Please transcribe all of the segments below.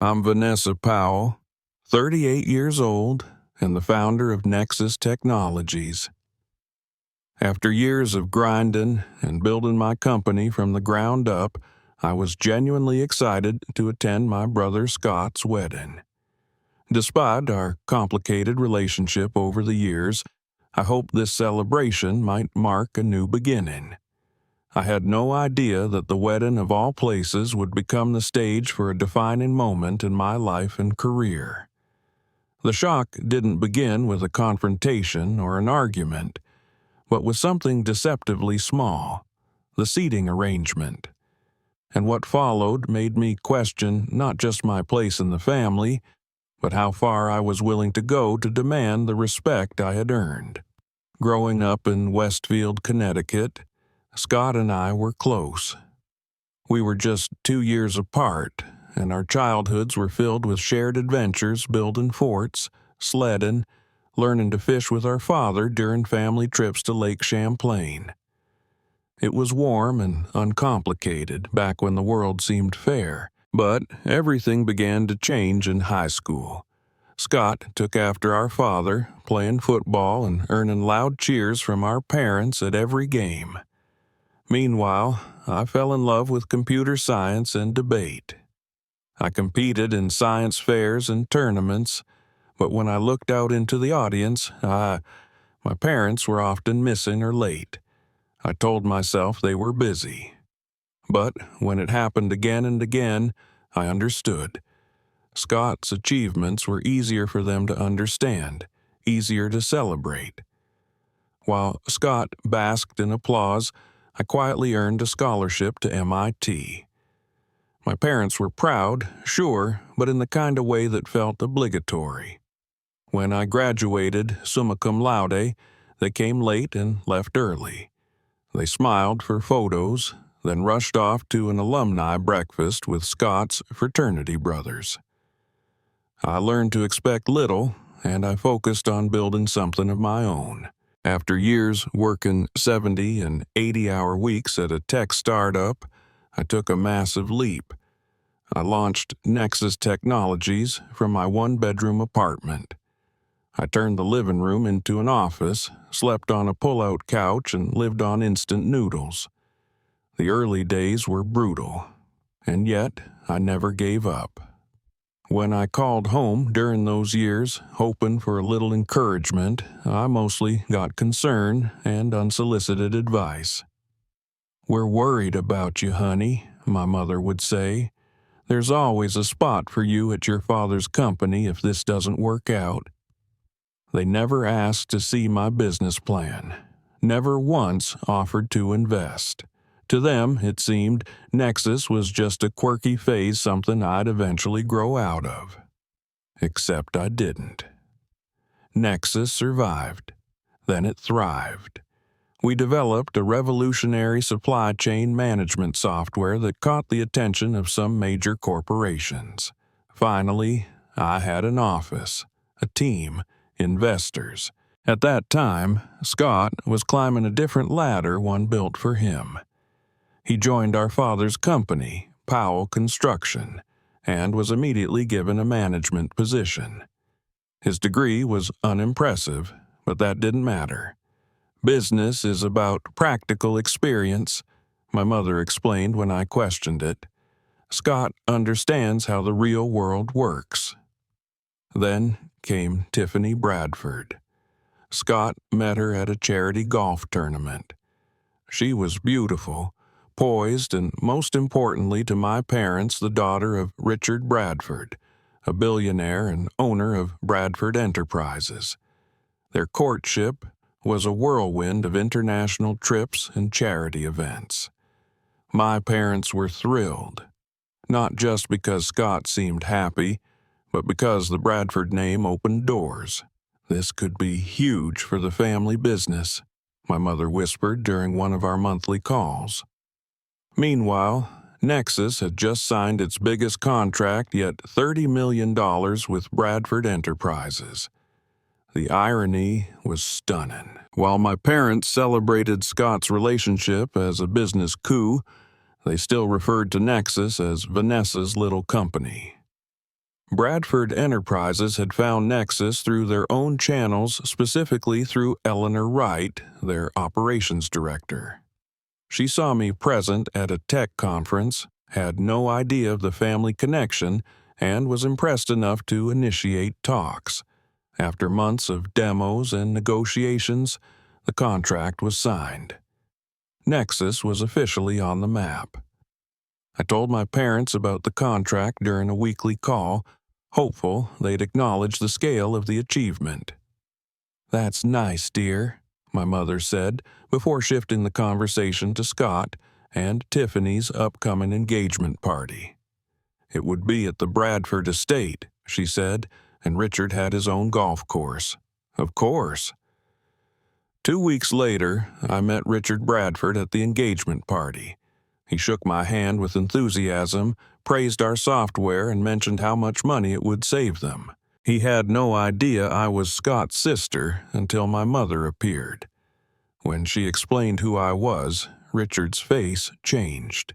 I'm Vanessa Powell, 38 years old, and the founder of Nexus Technologies. After years of grinding and building my company from the ground up, I was genuinely excited to attend my brother Scott's wedding. Despite our complicated relationship over the years, I hoped this celebration might mark a new beginning. I had no idea that the wedding of all places would become the stage for a defining moment in my life and career. The shock didn't begin with a confrontation or an argument, but with something deceptively small, the seating arrangement. And what followed made me question not just my place in the family, but how far I was willing to go to demand the respect I had earned. Growing up in Westfield, Connecticut, Scott and I were close. We were just 2 years apart, and our childhoods were filled with shared adventures building forts, sledding, learning to fish with our father during family trips to Lake Champlain. It was warm and uncomplicated back when the world seemed fair, but everything began to change in high school. Scott took after our father, playing football and earning loud cheers from our parents at every game. Meanwhile, I fell in love with computer science and debate. I competed in science fairs and tournaments, but when I looked out into the audience, my parents were often missing or late. I told myself they were busy. But when it happened again and again, I understood. Scott's achievements were easier for them to understand, easier to celebrate. While Scott basked in applause, I quietly earned a scholarship to MIT. My parents were proud, sure, but in the kind of way that felt obligatory. When I graduated summa cum laude, they came late and left early. They smiled for photos, then rushed off to an alumni breakfast with Scott's fraternity brothers. I learned to expect little, and I focused on building something of my own. After years working 70 and 80-hour weeks at a tech startup, I took a massive leap. I launched Nexus Technologies from my one-bedroom apartment. I turned the living room into an office, slept on a pull-out couch, and lived on instant noodles. The early days were brutal, and yet I never gave up. When I called home during those years, hoping for a little encouragement, I mostly got concern and unsolicited advice. "We're worried about you, honey," my mother would say. "There's always a spot for you at your father's company if this doesn't work out." They never asked to see my business plan, never once offered to invest. To them, it seemed, Nexus was just a quirky phase, something I'd eventually grow out of. Except I didn't. Nexus survived. Then it thrived. We developed a revolutionary supply chain management software that caught the attention of some major corporations. Finally, I had an office, a team, investors. At that time, Scott was climbing a different ladder one built for him. He joined our father's company, Powell Construction, and was immediately given a management position. His degree was unimpressive, but that didn't matter. Business is about practical experience, my mother explained when I questioned it. Scott understands how the real world works. Then came Tiffany Bradford. Scott met her at a charity golf tournament. She was beautiful, poised, and most importantly to my parents, the daughter of Richard Bradford, a billionaire and owner of Bradford Enterprises. Their courtship was a whirlwind of international trips and charity events. My parents were thrilled, not just because Scott seemed happy, but because the Bradford name opened doors. "This could be huge for the family business," my mother whispered during one of our monthly calls. Meanwhile, Nexus had just signed its biggest contract yet, $30 million with Bradford Enterprises. The irony was stunning. While my parents celebrated Scott's relationship as a business coup, they still referred to Nexus as Vanessa's little company. Bradford Enterprises had found Nexus through their own channels, specifically through Eleanor Wright, their operations director. She saw me present at a tech conference, had no idea of the family connection, and was impressed enough to initiate talks. After months of demos and negotiations, the contract was signed. Nexus was officially on the map. I told my parents about the contract during a weekly call, hopeful they'd acknowledge the scale of the achievement. "That's nice, dear," my mother said, before shifting the conversation to Scott and Tiffany's upcoming engagement party. It would be at the Bradford estate, she said, and Richard had his own golf course. Of course. 2 weeks later, I met Richard Bradford at the engagement party. He shook my hand with enthusiasm, praised our software, and mentioned how much money it would save them. He had no idea I was Scott's sister until my mother appeared. When she explained who I was, Richard's face changed.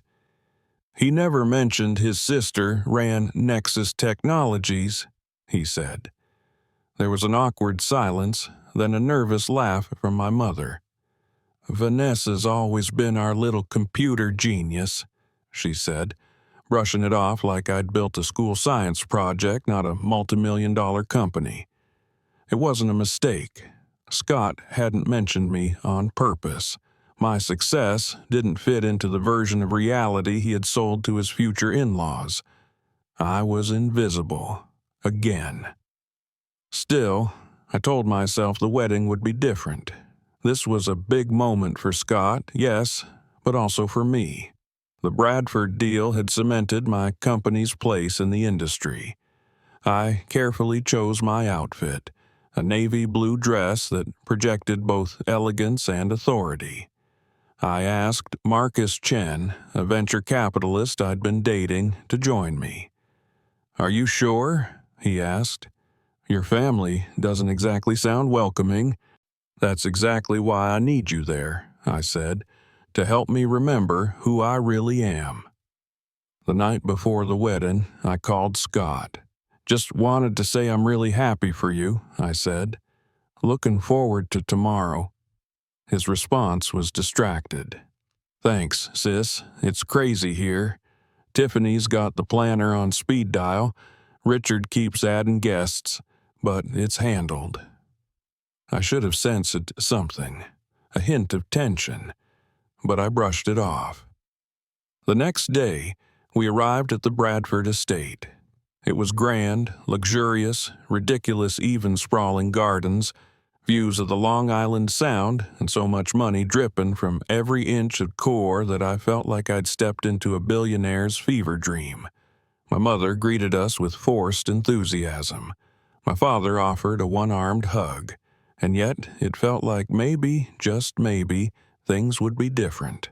"He never mentioned his sister ran Nexus Technologies," he said. There was an awkward silence, then a nervous laugh from my mother. "Vanessa's always been our little computer genius," she said, brushing it off like I'd built a school science project, not a multi-million-dollar company. It wasn't a mistake. Scott hadn't mentioned me on purpose. My success didn't fit into the version of reality he had sold to his future in-laws. I was invisible. Again. Still, I told myself the wedding would be different. This was a big moment for Scott, yes, but also for me. The Bradford deal had cemented my company's place in the industry. I carefully chose my outfit, a navy blue dress that projected both elegance and authority. I asked Marcus Chen, a venture capitalist I'd been dating, to join me. "Are you sure?" he asked. "Your family doesn't exactly sound welcoming." "That's exactly why I need you there," I said, "to help me remember who I really am." The night before the wedding, I called Scott. "Just wanted to say I'm really happy for you," I said. "Looking forward to tomorrow." His response was distracted. "Thanks, sis. It's crazy here. Tiffany's got the planner on speed dial. Richard keeps adding guests, but it's handled." I should have sensed something, a hint of tension, but I brushed it off. The next day, we arrived at the Bradford estate. It was grand, luxurious, ridiculous even sprawling gardens, views of the Long Island Sound, and so much money dripping from every inch of core that I felt like I'd stepped into a billionaire's fever dream. My mother greeted us with forced enthusiasm. My father offered a one-armed hug, and yet it felt like maybe, just maybe, things would be different.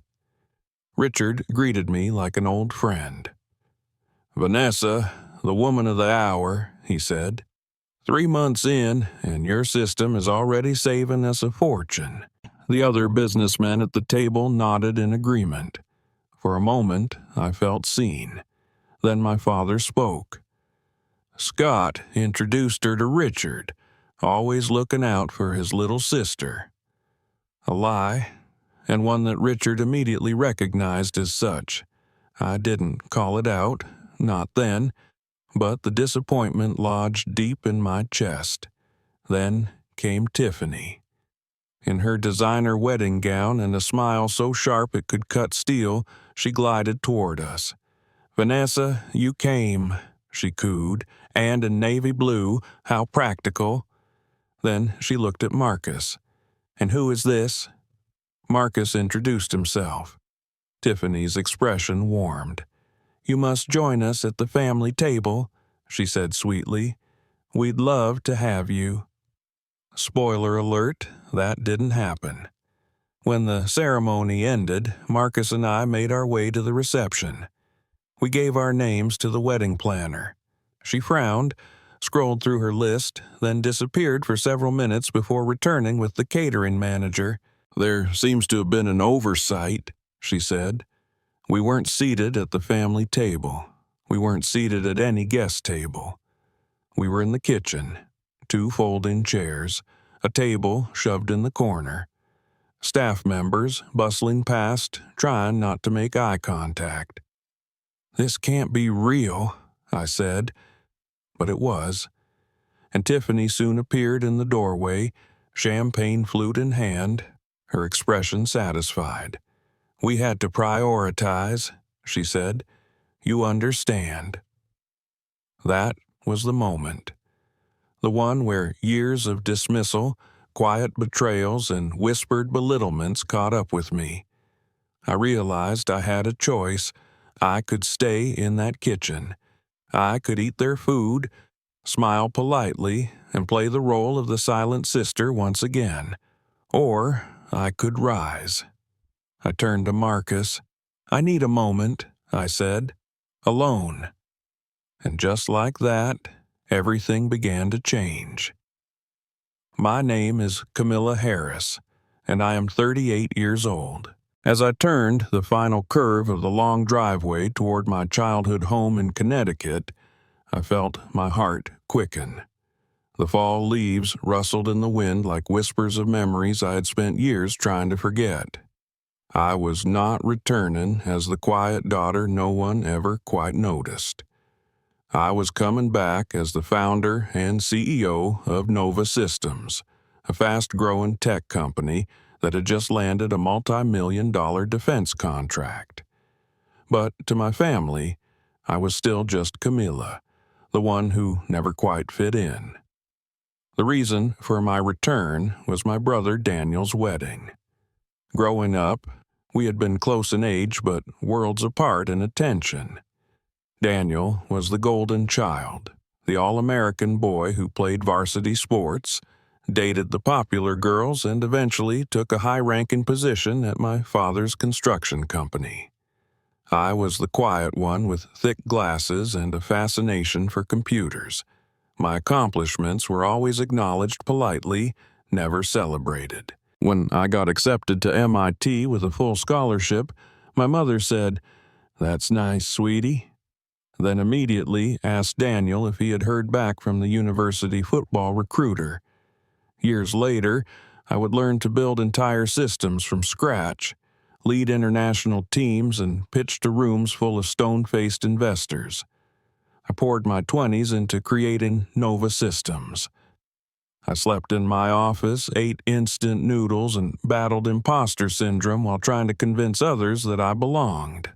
Richard greeted me like an old friend. "Vanessa, the woman of the hour," he said. 3 months in, and your system is already saving us a fortune." The other businessmen at the table nodded in agreement. For a moment, I felt seen. Then my father spoke. "Scott introduced her to Richard, always looking out for his little sister." A lie, and one that Richard immediately recognized as such. I didn't call it out, not then, but the disappointment lodged deep in my chest. Then came Tiffany. In her designer wedding gown and a smile so sharp it could cut steel, she glided toward us. "Vanessa, you came," she cooed, "and in navy blue, how practical." Then she looked at Marcus. "And who is this?" Marcus introduced himself. Tiffany's expression warmed. "You must join us at the family table," she said sweetly. "We'd love to have you." Spoiler alert, that didn't happen. When the ceremony ended, Marcus and I made our way to the reception. We gave our names to the wedding planner. She frowned, scrolled through her list, then disappeared for several minutes before returning with the catering manager. "There seems to have been an oversight," she said. "We weren't seated at the family table. We weren't seated at any guest table. We were in the kitchen, 2 folding chairs, a table shoved in the corner, staff members bustling past, trying not to make eye contact. "This can't be real," I said, but it was, and Tiffany soon appeared in the doorway, champagne flute in hand, her expression satisfied. "We had to prioritize," she said. "You understand." That was the moment. The one where years of dismissal, quiet betrayals, and whispered belittlements caught up with me. I realized I had a choice. I could stay in that kitchen. I could eat their food, smile politely, and play the role of the silent sister once again. Or I could rise. I turned to Marcus. "I need a moment," I said. "Alone." And just like that, everything began to change. My name is Camilla Harris, and I am 38 years old. As I turned the final curve of the long driveway toward my childhood home in Connecticut, I felt my heart quicken. The fall leaves rustled in the wind like whispers of memories I had spent years trying to forget. I was not returning as the quiet daughter no one ever quite noticed. I was coming back as the founder and CEO of Nova Systems, a fast-growing tech company that had just landed a multi-million-dollar defense contract. But to my family, I was still just Camilla, the one who never quite fit in. The reason for my return was my brother Daniel's wedding. Growing up, we had been close in age but worlds apart in attention. Daniel was the golden child, the all-American boy who played varsity sports, dated the popular girls, and eventually took a high-ranking position at my father's construction company. I was the quiet one with thick glasses and a fascination for computers. My accomplishments were always acknowledged politely, never celebrated. When I got accepted to MIT with a full scholarship, my mother said, "That's nice, sweetie," then immediately asked Daniel if he had heard back from the university football recruiter. Years later, I would learn to build entire systems from scratch, lead international teams, and pitch to rooms full of stone-faced investors. I poured my 20s into creating Nova Systems. I slept in my office, ate instant noodles, and battled imposter syndrome while trying to convince others that I belonged.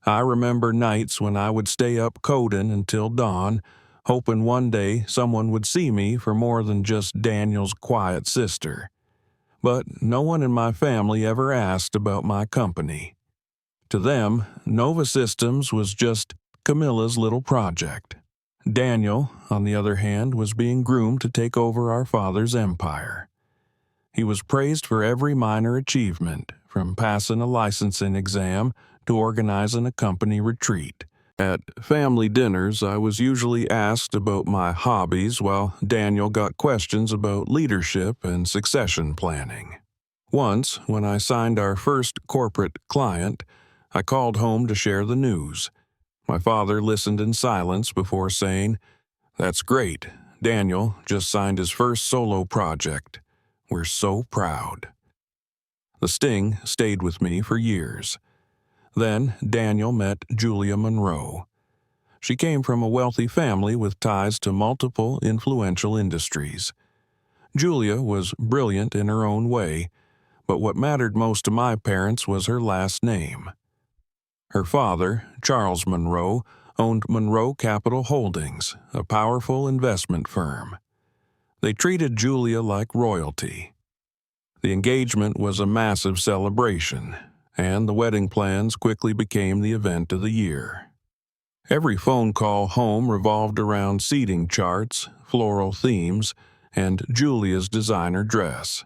I remember nights when I would stay up coding until dawn, hoping one day someone would see me for more than just Daniel's quiet sister. But no one in my family ever asked about my company. To them, Nova Systems was just Camilla's little project. Daniel, on the other hand, was being groomed to take over our father's empire. He was praised for every minor achievement, from passing a licensing exam to organizing a company retreat. At family dinners, I was usually asked about my hobbies while Daniel got questions about leadership and succession planning. Once, when I signed our first corporate client, I called home to share the news. My father listened in silence before saying, "That's great. Daniel just signed his first solo project. We're so proud." The sting stayed with me for years. Then Daniel met Julia Monroe. She came from a wealthy family with ties to multiple influential industries. Julia was brilliant in her own way, but what mattered most to my parents was her last name. Her father, Charles Monroe, owned Monroe Capital Holdings, a powerful investment firm. They treated Julia like royalty. The engagement was a massive celebration, and the wedding plans quickly became the event of the year. Every phone call home revolved around seating charts, floral themes, and Julia's designer dress.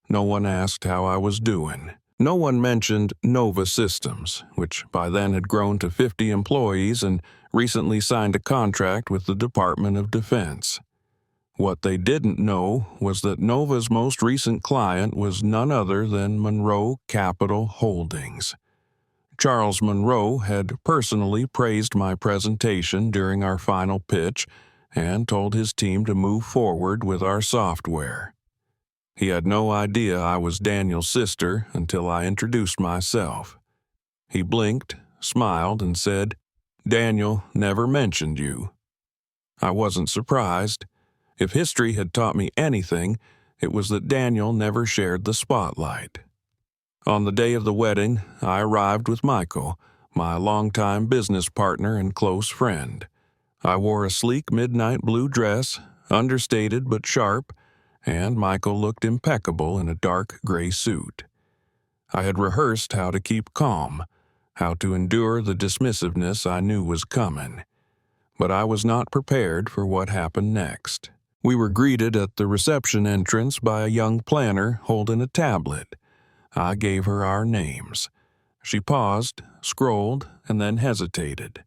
No one asked how I was doing. No one mentioned Nova Systems, which by then had grown to 50 employees and recently signed a contract with the Department of Defense. What they didn't know was that Nova's most recent client was none other than Monroe Capital Holdings. Charles Monroe had personally praised my presentation during our final pitch and told his team to move forward with our software. He had no idea I was Daniel's sister until I introduced myself. He blinked, smiled, and said, "Daniel never mentioned you." I wasn't surprised. If history had taught me anything, it was that Daniel never shared the spotlight. On the day of the wedding, I arrived with Michael, my longtime business partner and close friend. I wore a sleek midnight blue dress, understated but sharp, and Michael looked impeccable in a dark gray suit. I had rehearsed how to keep calm, how to endure the dismissiveness I knew was coming. But I was not prepared for what happened next. We were greeted at the reception entrance by a young planner holding a tablet. I gave her our names. She paused, scrolled, and then hesitated.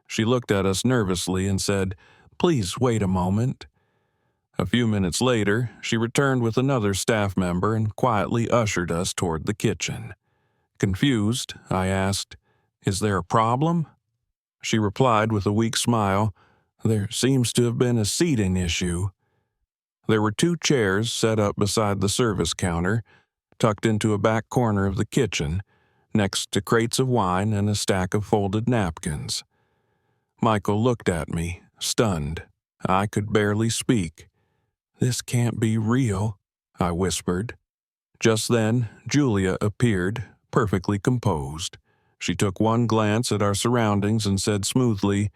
She looked at us nervously and said, "Please wait a moment." A few minutes later, she returned with another staff member and quietly ushered us toward the kitchen. Confused, I asked, "Is there a problem?" She replied with a weak smile, "There seems to have been a seating issue." There were 2 chairs set up beside the service counter, tucked into a back corner of the kitchen, next to crates of wine and a stack of folded napkins. Michael looked at me, stunned. I could barely speak. "This can't be real," I whispered. Just then, Julia appeared, perfectly composed. She took one glance at our surroundings and said smoothly,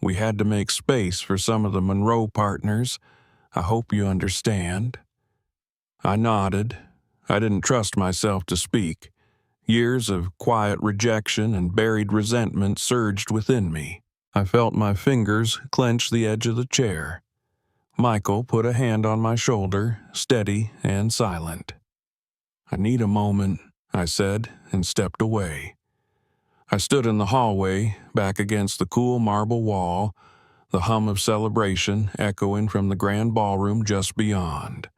"We had to make space for some of the Monroe partners. I hope you understand." I nodded. I didn't trust myself to speak. Years of quiet rejection and buried resentment surged within me. I felt my fingers clench the edge of the chair. Michael put a hand on my shoulder, steady and silent. "I need a moment," I said, and stepped away. I stood in the hallway, back against the cool marble wall, the hum of celebration echoing from the grand ballroom just beyond.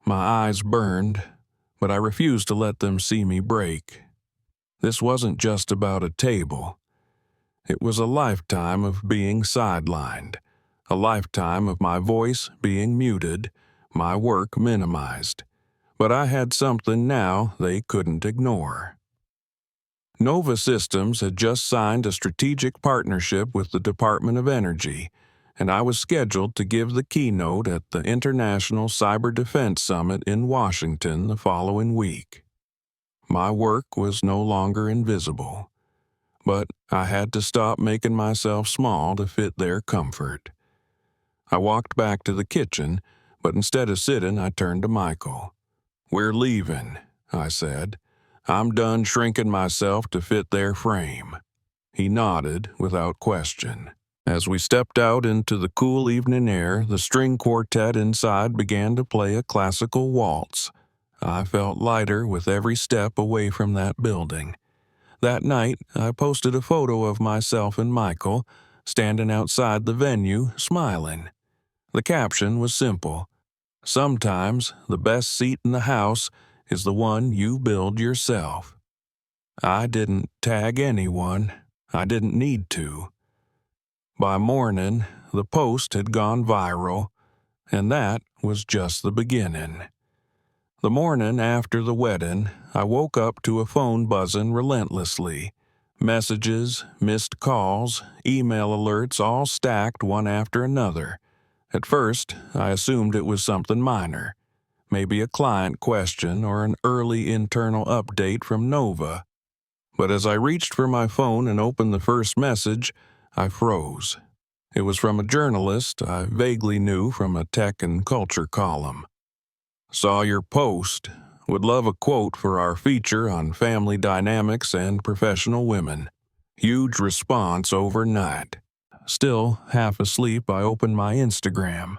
My eyes burned, but I refused to let them see me break. This wasn't just about a table. It was a lifetime of being sidelined, a lifetime of my voice being muted, my work minimized. But I had something now they couldn't ignore. Nova Systems had just signed a strategic partnership with the Department of Energy, and I was scheduled to give the keynote at the International Cyber Defense Summit in Washington the following week. My work was no longer invisible, but I had to stop making myself small to fit their comfort. I walked back to the kitchen, but instead of sitting, I turned to Michael. "We're leaving," I said. "I'm done shrinking myself to fit their frame." He nodded without question. As we stepped out into the cool evening air, the string quartet inside began to play a classical waltz. I felt lighter with every step away from that building. That night, I posted a photo of myself and Michael, standing outside the venue, smiling. The caption was simple: "Sometimes the best seat in the house is the one you build yourself." I didn't tag anyone. I didn't need to. By morning, the post had gone viral, and that was just the beginning. The morning after the wedding, I woke up to a phone buzzing relentlessly. Messages, missed calls, email alerts all stacked one after another. At first, I assumed it was something minor, maybe a client question or an early internal update from Nova. But as I reached for my phone and opened the first message, I froze. It was from a journalist I vaguely knew from a tech and culture column. "Saw your post. Would love a quote for our feature on family dynamics and professional women. Huge response overnight." Still half asleep, I opened my Instagram.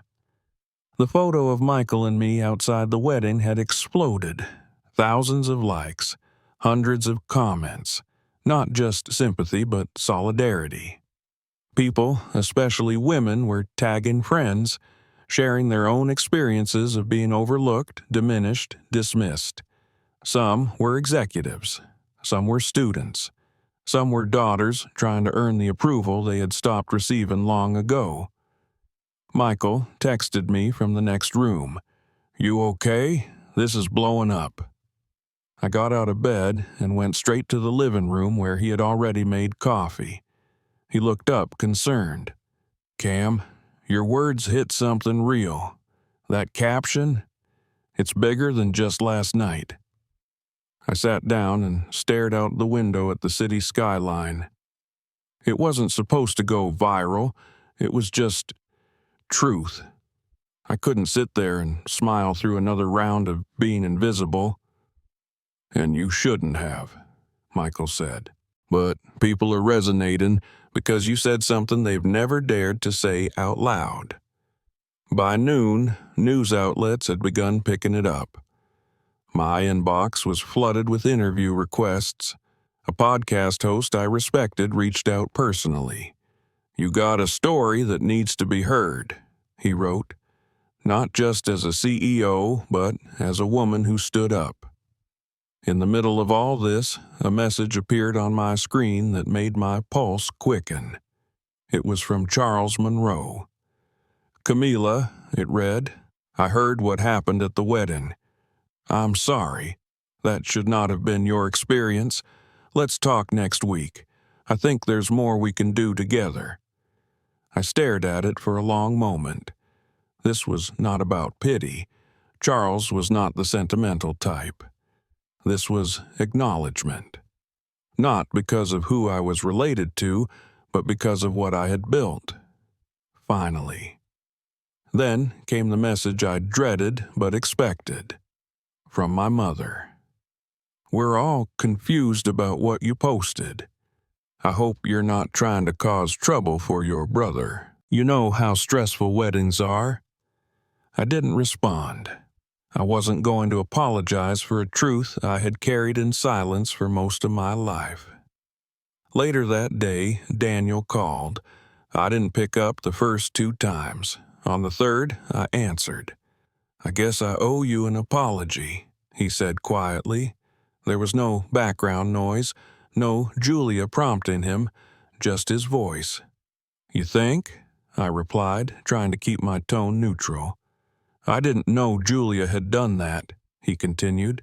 The photo of Michael and me outside the wedding had exploded. Thousands of likes, hundreds of comments. Not just sympathy, but solidarity. People, especially women, were tagging friends, sharing their own experiences of being overlooked, diminished, dismissed. Some were executives. Some were students. Some were daughters trying to earn the approval they had stopped receiving long ago. Michael texted me from the next room. "You okay? This is blowing up." I got out of bed and went straight to the living room where he had already made coffee. He looked up, concerned. "Cam, your words hit something real. That caption, it's bigger than just last night." I sat down and stared out the window at the city skyline. It wasn't supposed to go viral. It was just truth. I couldn't sit there and smile through another round of being invisible. "And you shouldn't have," Michael said. "But people are resonating because you said something they've never dared to say out loud." By noon, news outlets had begun picking it up. My inbox was flooded with interview requests. A podcast host I respected reached out personally. "You got a story that needs to be heard," he wrote. "Not just as a CEO, but as a woman who stood up." In the middle of all this, a message appeared on my screen that made my pulse quicken. It was from Charles Monroe. "Camila," it read, "I heard what happened at the wedding. I'm sorry. That should not have been your experience. Let's talk next week. I think there's more we can do together." I stared at it for a long moment. This was not about pity. Charles was not the sentimental type. This was acknowledgement. Not because of who I was related to, but because of what I had built. Finally. Then came the message I dreaded but expected. From my mother. "We're all confused about what you posted. I hope you're not trying to cause trouble for your brother. You know how stressful weddings are." I didn't respond. I wasn't going to apologize for a truth I had carried in silence for most of my life. Later that day, Daniel called. I didn't pick up the first 2 times. On the third, I answered. "I guess I owe you an apology," he said quietly. There was no background noise, no Julia prompting him, just his voice. "You think?" I replied, trying to keep my tone neutral. "I didn't know Julia had done that," he continued.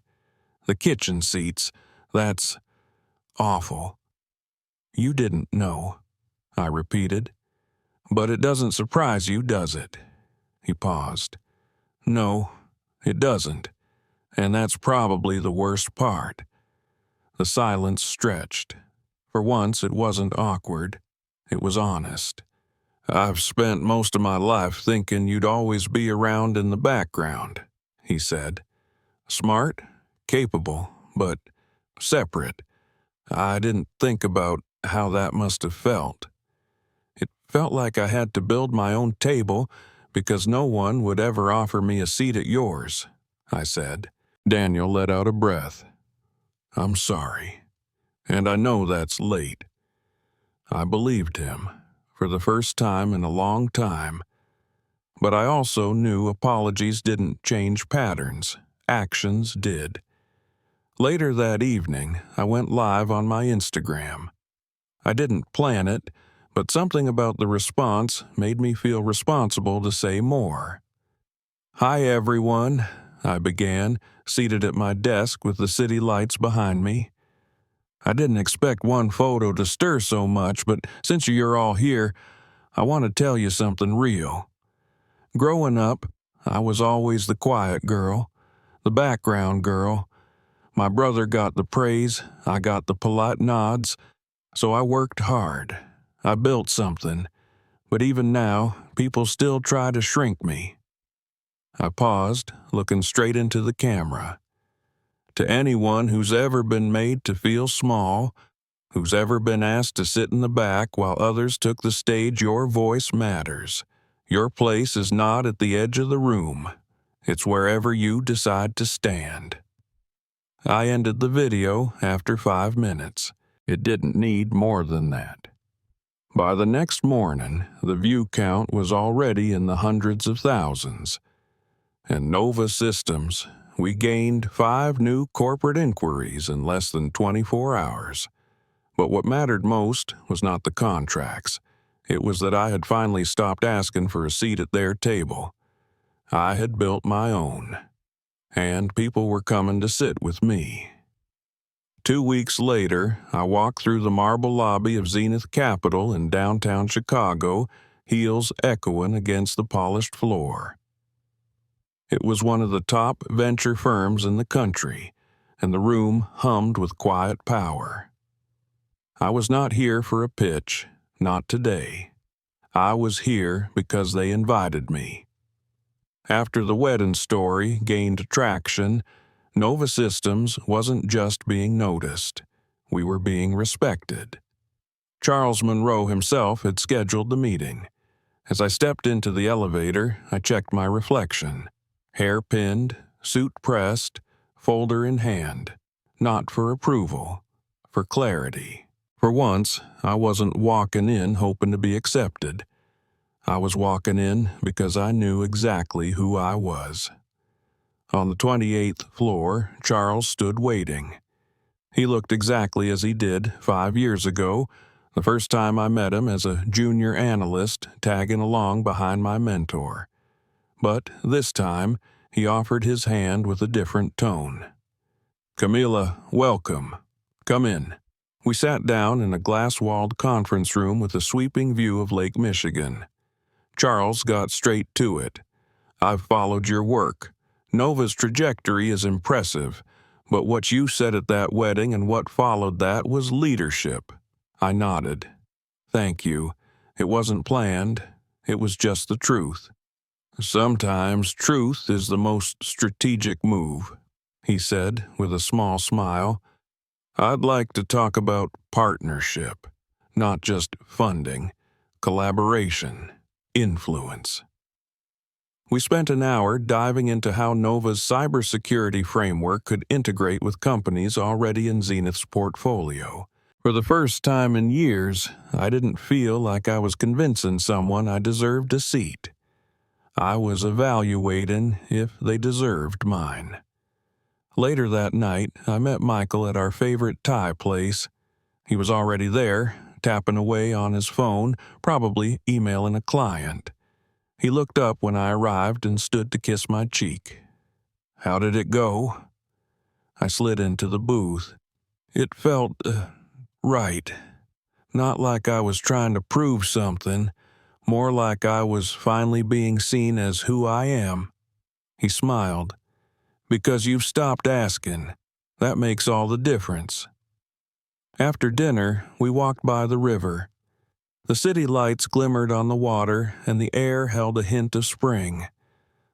"The kitchen seats, that's awful." "You didn't know," I repeated. "But it doesn't surprise you, does it?" He paused. "No, it doesn't. And that's probably the worst part." The silence stretched. For once, it wasn't awkward. It was honest. "I've spent most of my life thinking you'd always be around in the background," he said. "Smart, capable, but separate. I didn't think about how that must have felt. It felt like I had to build my own table because no one would ever offer me a seat at yours," I said. Daniel let out a breath. "I'm sorry. And I know that's late." I believed him, for the first time in a long time. But I also knew apologies didn't change patterns. Actions did. Later that evening, I went live on my Instagram. I didn't plan it, but something about the response made me feel responsible to say more. "Hi, everyone," I began, seated at my desk with the city lights behind me. I didn't expect one photo to stir so much, but since you're all here, I want to tell you something real. Growing up, I was always the quiet girl, the background girl. My brother got the praise, I got the polite nods, so I worked hard. I built something, but even now, people still try to shrink me. I paused, looking straight into the camera. To anyone who's ever been made to feel small, who's ever been asked to sit in the back while others took the stage, your voice matters. Your place is not at the edge of the room. It's wherever you decide to stand. I ended the video after 5 minutes. It didn't need more than that. By the next morning, the view count was already in the hundreds of thousands. And Nova Systems, we gained 5 new corporate inquiries in less than 24 hours. But what mattered most was not the contracts. It was that I had finally stopped asking for a seat at their table. I had built my own, and people were coming to sit with me. 2 weeks later, I walked through the marble lobby of Zenith Capital in downtown Chicago, heels echoing against the polished floor. It was one of the top venture firms in the country, and the room hummed with quiet power. I was not here for a pitch, not today. I was here because they invited me. After the wedding story gained traction, Nova Systems wasn't just being noticed. We were being respected. Charles Monroe himself had scheduled the meeting. As I stepped into the elevator, I checked my reflection. Hair pinned, suit pressed, folder in hand. Not for approval, for clarity. For once, I wasn't walking in hoping to be accepted. I was walking in because I knew exactly who I was. On the 28th floor, Charles stood waiting. He looked exactly as he did 5 years ago, the first time I met him as a junior analyst tagging along behind my mentor. But this time, he offered his hand with a different tone. "Camila, welcome. Come in." We sat down in a glass-walled conference room with a sweeping view of Lake Michigan. Charles got straight to it. "I've followed your work. Nova's trajectory is impressive, but what you said at that wedding and what followed that was leadership." I nodded. "Thank you. It wasn't planned. It was just the truth." "Sometimes truth is the most strategic move," he said with a small smile. "I'd like to talk about partnership, not just funding, collaboration, influence." We spent an hour diving into how Nova's cybersecurity framework could integrate with companies already in Zenith's portfolio. For the first time in years, I didn't feel like I was convincing someone I deserved a seat. I was evaluating if they deserved mine. Later that night, I met Michael at our favorite Thai place. He was already there, tapping away on his phone, probably emailing a client. He looked up when I arrived and stood to kiss my cheek. "How did it go?" I slid into the booth. It felt right. Not like I was trying to prove something, more like I was finally being seen as who I am. He smiled. "Because you've stopped asking. That makes all the difference." After dinner, we walked by the river. The city lights glimmered on the water, and the air held a hint of spring.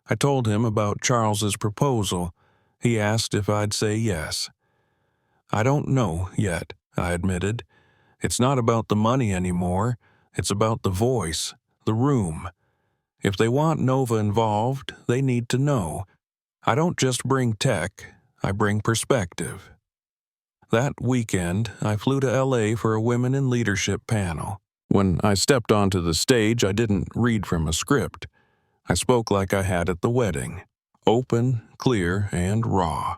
I told him about Charles's proposal. He asked if I'd say yes. "I don't know yet," I admitted. "It's not about the money anymore. It's about the voice, the room. If they want Nova involved, they need to know. I don't just bring tech, I bring perspective." That weekend, I flew to LA for a Women in Leadership panel. When I stepped onto the stage, I didn't read from a script. I spoke like I had at the wedding. Open, clear, and raw.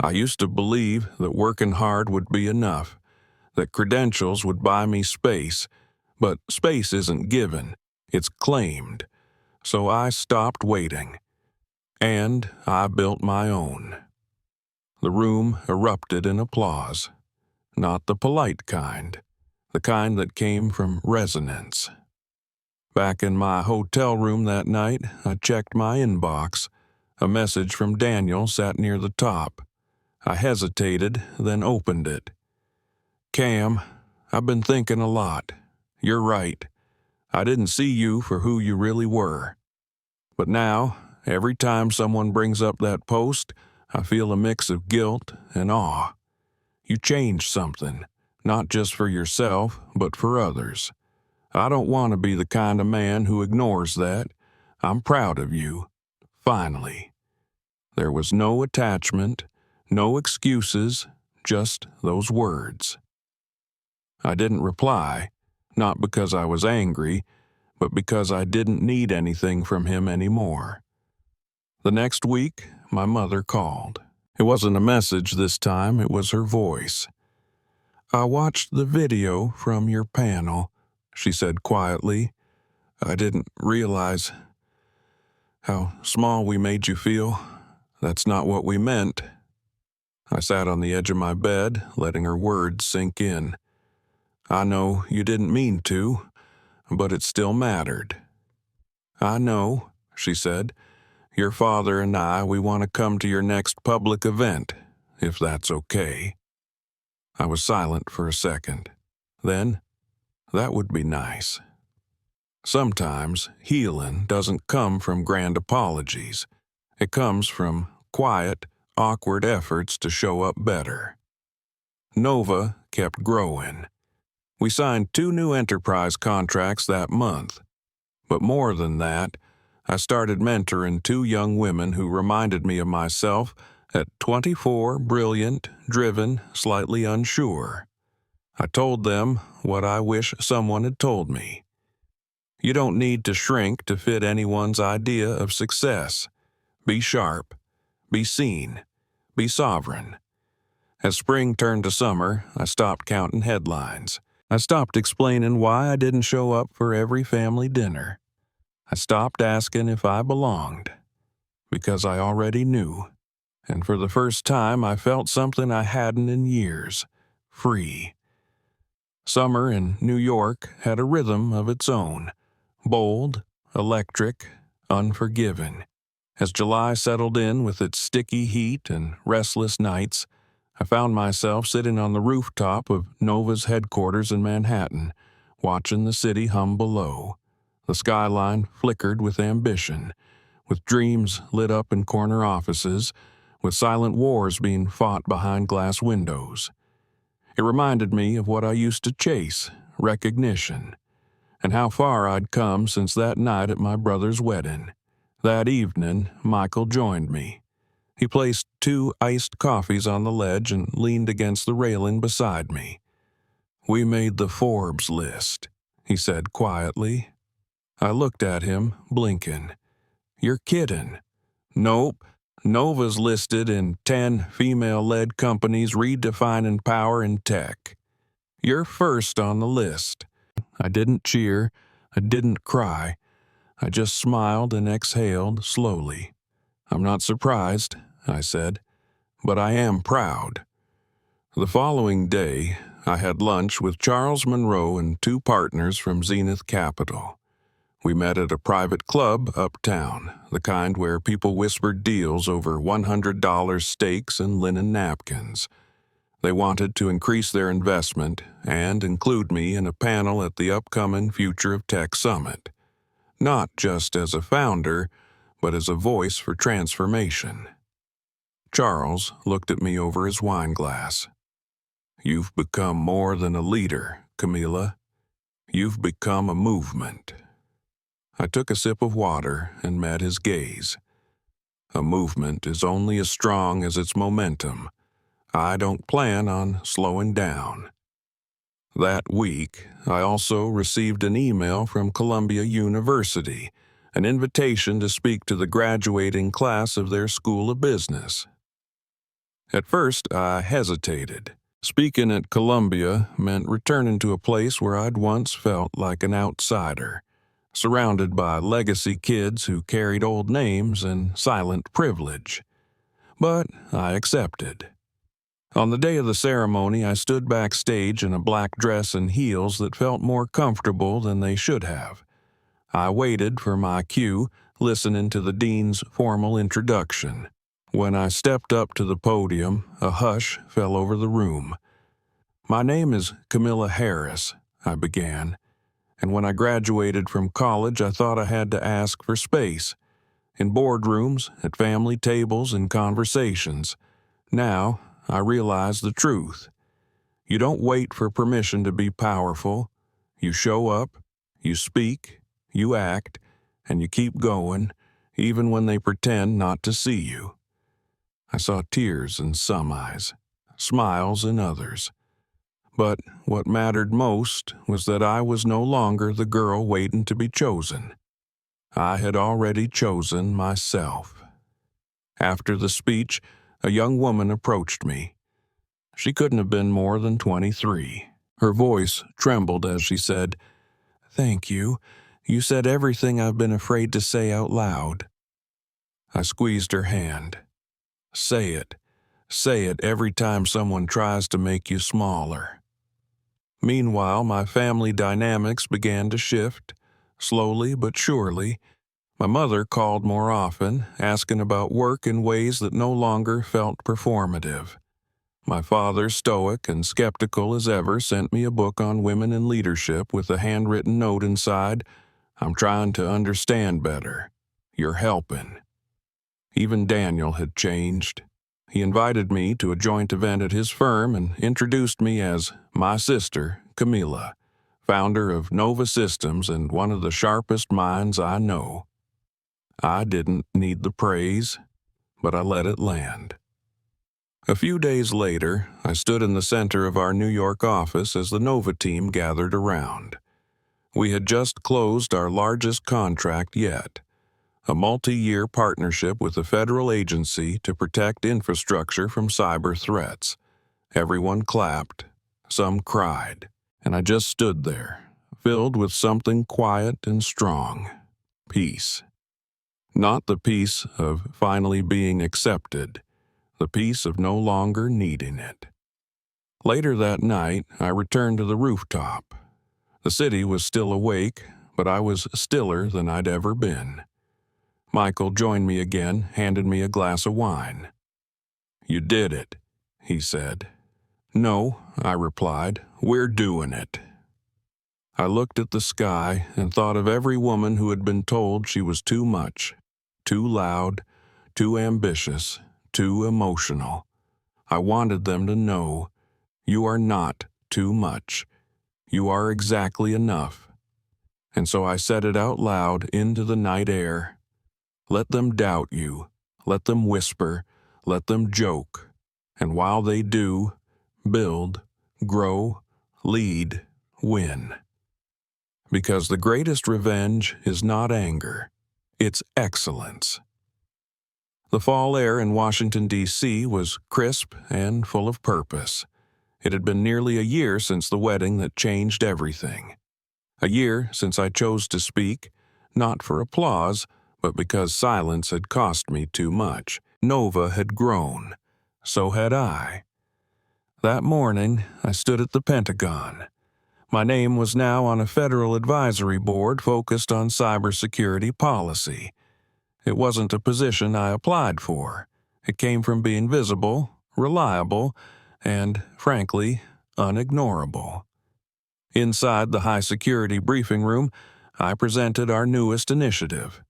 I used to believe that working hard would be enough, that credentials would buy me space, but space isn't given, it's claimed. So I stopped waiting. And I built my own. The room erupted in applause. Not the polite kind, the kind that came from resonance. Back in my hotel room that night, I checked my inbox. A message from Daniel sat near the top. I hesitated, then opened it. "Cam, I've been thinking a lot. You're right. I didn't see you for who you really were. But now, every time someone brings up that post, I feel a mix of guilt and awe. You changed something, not just for yourself, but for others. I don't want to be the kind of man who ignores that. I'm proud of you. Finally." There was no attachment, no excuses, just those words. I didn't reply, not because I was angry, but because I didn't need anything from him anymore. The next week, my mother called. It wasn't a message this time, it was her voice. "I watched the video from your panel. she said quietly. "I didn't realize how small we made you feel. That's not what we meant." I sat on the edge of my bed, letting her words sink in. "I know you didn't mean to, but it still mattered." "I know," she said. "Your father and we want to come to your next public event, if that's okay." I was silent for a second. Then, "That would be nice." Sometimes healing doesn't come from grand apologies. It comes from quiet, awkward efforts to show up better. Nova kept growing. We signed 2 new enterprise contracts that month. But more than that, I started mentoring 2 young women who reminded me of myself at 24, brilliant, driven, slightly unsure. I told them what I wish someone had told me. You don't need to shrink to fit anyone's idea of success. Be sharp. Be seen. Be sovereign. As spring turned to summer, I stopped counting headlines. I stopped explaining why I didn't show up for every family dinner. I stopped asking if I belonged, because I already knew. And for the first time, I felt something I hadn't in years: free. Summer in New York had a rhythm of its own, bold, electric, unforgiving. As July settled in with its sticky heat and restless nights, I found myself sitting on the rooftop of Nova's headquarters in Manhattan, watching the city hum below. The skyline flickered with ambition, with dreams lit up in corner offices, with silent wars being fought behind glass windows. It reminded me of what I used to chase: recognition, and how far I'd come since that night at my brother's wedding. That evening, Michael joined me. He placed 2 iced coffees on the ledge and leaned against the railing beside me. "We made the Forbes list," he said quietly. I looked at him, blinking. "You're kidding." "Nope. Nova's listed in 10 female-led companies redefining power in tech. You're first on the list." I didn't cheer. I didn't cry. I just smiled and exhaled slowly. "I'm not surprised," I said, "but I am proud." The following day, I had lunch with Charles Monroe and 2 partners from Zenith Capital. We met at a private club uptown, the kind where people whispered deals over $100 steaks and linen napkins. They wanted to increase their investment and include me in a panel at the upcoming Future of Tech Summit, not just as a founder, but as a voice for transformation. Charles looked at me over his wineglass. "You've become more than a leader, Camila. You've become a movement." I took a sip of water and met his gaze. "A movement is only as strong as its momentum. I don't plan on slowing down." That week, I also received an email from Columbia University, an invitation to speak to the graduating class of their School of Business. At first, I hesitated. Speaking at Columbia meant returning to a place where I'd once felt like an outsider, surrounded by legacy kids who carried old names and silent privilege. But I accepted. On the day of the ceremony, I stood backstage in a black dress and heels that felt more comfortable than they should have. I waited for my cue, listening to the dean's formal introduction. When I stepped up to the podium, a hush fell over the room. "My name is Camila Harris," I began, "and when I graduated from college, I thought I had to ask for space. In boardrooms, at family tables, in conversations. Now, I realize the truth. You don't wait for permission to be powerful. You show up, you speak, you act, and you keep going, even when they pretend not to see you." I saw tears in some eyes, smiles in others. But what mattered most was that I was no longer the girl waiting to be chosen. I had already chosen myself. After the speech, a young woman approached me. She couldn't have been more than 23. Her voice trembled as she said, Thank you. You said everything I've been afraid to say out loud. I squeezed her hand. Say it. Say it every time someone tries to make you smaller. Meanwhile, my family dynamics began to shift, slowly but surely. My mother called more often, asking about work in ways that no longer felt performative. My father, stoic and skeptical as ever, sent me a book on women in leadership with a handwritten note inside, "I'm trying to understand better. You're helping." Even Daniel had changed. He invited me to a joint event at his firm and introduced me as my sister, Camila, founder of Nova Systems and one of the sharpest minds I know. I didn't need the praise, but I let it land. A few days later, I stood in the center of our New York office as the Nova team gathered around. We had just closed our largest contract yet, a multi-year partnership with a federal agency to protect infrastructure from cyber threats. Everyone clapped, some cried, and I just stood there, filled with something quiet and strong. Peace. Not the peace of finally being accepted, the peace of no longer needing it. Later that night, I returned to the rooftop. The city was still awake, but I was stiller than I'd ever been. Michael joined me again, handed me a glass of wine. "You did it," he said. "No," I replied, "we're doing it." I looked at the sky and thought of every woman who had been told she was too much, too loud, too ambitious, too emotional. I wanted them to know, you are not too much. You are exactly enough. And so I said it out loud into the night air. Let them doubt you. Let them whisper. Let them joke. And while they do, build, grow, lead, win. Because the greatest revenge is not anger. It's excellence. The fall air in Washington, D.C. was crisp and full of purpose. It had been nearly a year since the wedding that changed everything. A year since I chose to speak, not for applause, but because silence had cost me too much. Nova had grown. So had I. That morning, I stood at the Pentagon. My name was now on a federal advisory board focused on cybersecurity policy. It wasn't a position I applied for. It came from being visible, reliable, and, frankly, unignorable. Inside the high-security briefing room, I presented our newest initiative,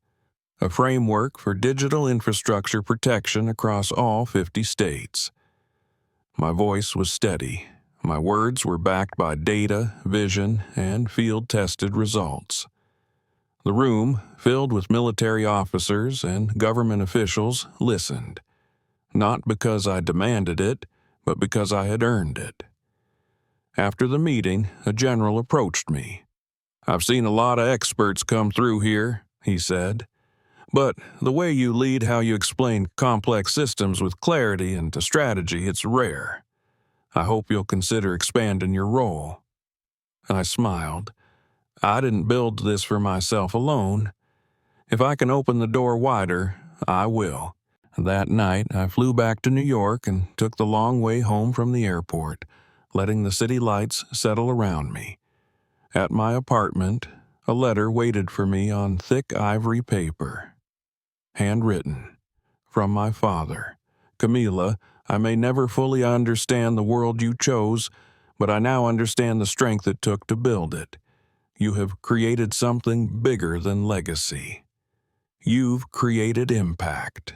a framework for digital infrastructure protection across all 50 states. My voice was steady. My words were backed by data, vision, and field-tested results. The room, filled with military officers and government officials, listened, not because I demanded it, but because I had earned it. After the meeting, a general approached me. "I've seen a lot of experts come through here," he said, "but the way you lead how you explain complex systems with clarity and to strategy, it's rare. I hope you'll consider expanding your role." I smiled. I didn't build this for myself alone. If I can open the door wider, I will. That night, I flew back to New York and took the long way home from the airport, letting the city lights settle around me. At my apartment, a letter waited for me on thick ivory paper. Handwritten. From my father. "Camila, I may never fully understand the world you chose, but I now understand the strength it took to build it. You have created something bigger than legacy. You've created impact.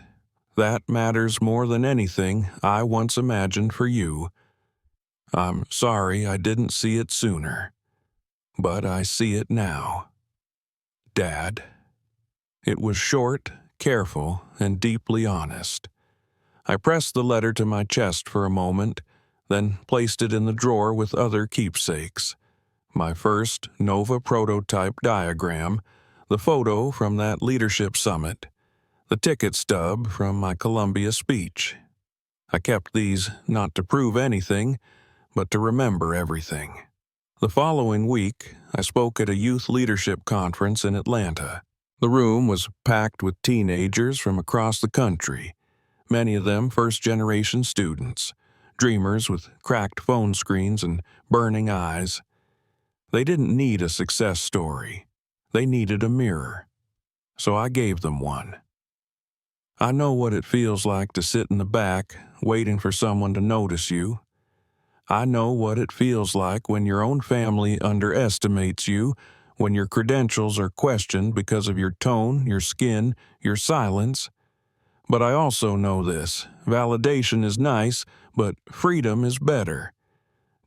That matters more than anything I once imagined for you. I'm sorry I didn't see it sooner, but I see it now. Dad." It was short, careful, and deeply honest. I pressed the letter to my chest for a moment, then placed it in the drawer with other keepsakes. My first Nova prototype diagram, the photo from that leadership summit, the ticket stub from my Columbia speech. I kept these not to prove anything, but to remember everything. The following week, I spoke at a youth leadership conference in Atlanta. The room was packed with teenagers from across the country, many of them first-generation students, dreamers with cracked phone screens and burning eyes. They didn't need a success story. They needed a mirror. So I gave them one. I know what it feels like to sit in the back, waiting for someone to notice you. I know what it feels like when your own family underestimates you, when your credentials are questioned because of your tone, your skin, your silence. But I also know this: validation is nice, but freedom is better.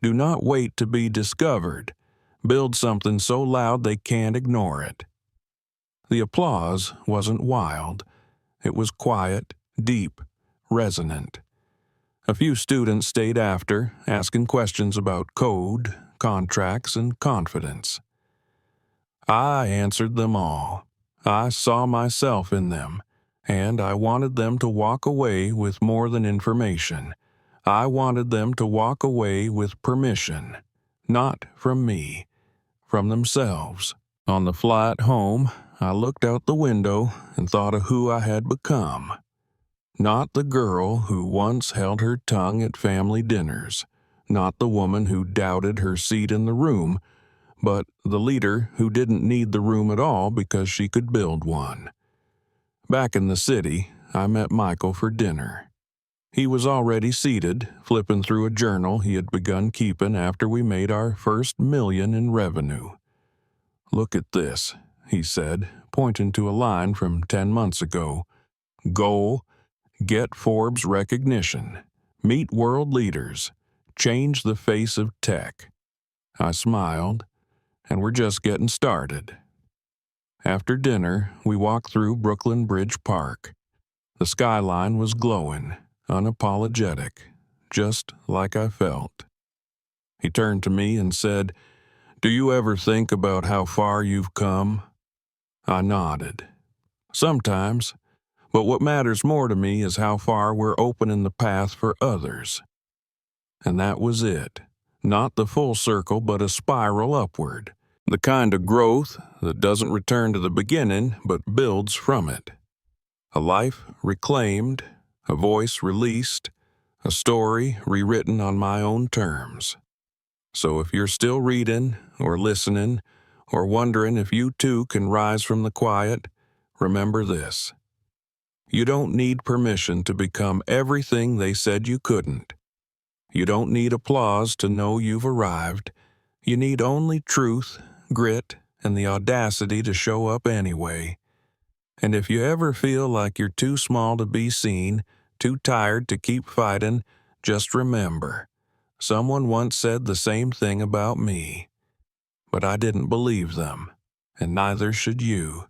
Do not wait to be discovered. Build something so loud they can't ignore it. The applause wasn't wild. It was quiet, deep, resonant. A few students stayed after, asking questions about code, contracts, and confidence. I answered them all. I saw myself in them, and I wanted them to walk away with more than information. I wanted them to walk away with permission, not from me, from themselves. On the flight home, I looked out the window and thought of who I had become. Not the girl who once held her tongue at family dinners, not the woman who doubted her seat in the room, but the leader who didn't need the room at all because she could build one. Back in the city, I met Michael for dinner. He was already seated, flipping through a journal he had begun keeping after we made our first $1 million in revenue. "Look at this," he said, pointing to a line from 10 months ago. "Goal: get Forbes recognition, meet world leaders, change the face of tech." I smiled, and we're just getting started. After dinner, we walked through Brooklyn Bridge Park. The skyline was glowing, unapologetic, just like I felt. He turned to me and said, "Do you ever think about how far you've come?" I nodded. "Sometimes. But what matters more to me is how far we're opening the path for others." And that was it. Not the full circle, but a spiral upward. The kind of growth that doesn't return to the beginning, but builds from it. A life reclaimed, a voice released, a story rewritten on my own terms. So if you're still reading, or listening, or wondering if you too can rise from the quiet, remember this: you don't need permission to become everything they said you couldn't. You don't need applause to know you've arrived. You need only truth, grit, and the audacity to show up anyway. And if you ever feel like you're too small to be seen, too tired to keep fighting, just remember, someone once said the same thing about me. But I didn't believe them, and neither should you.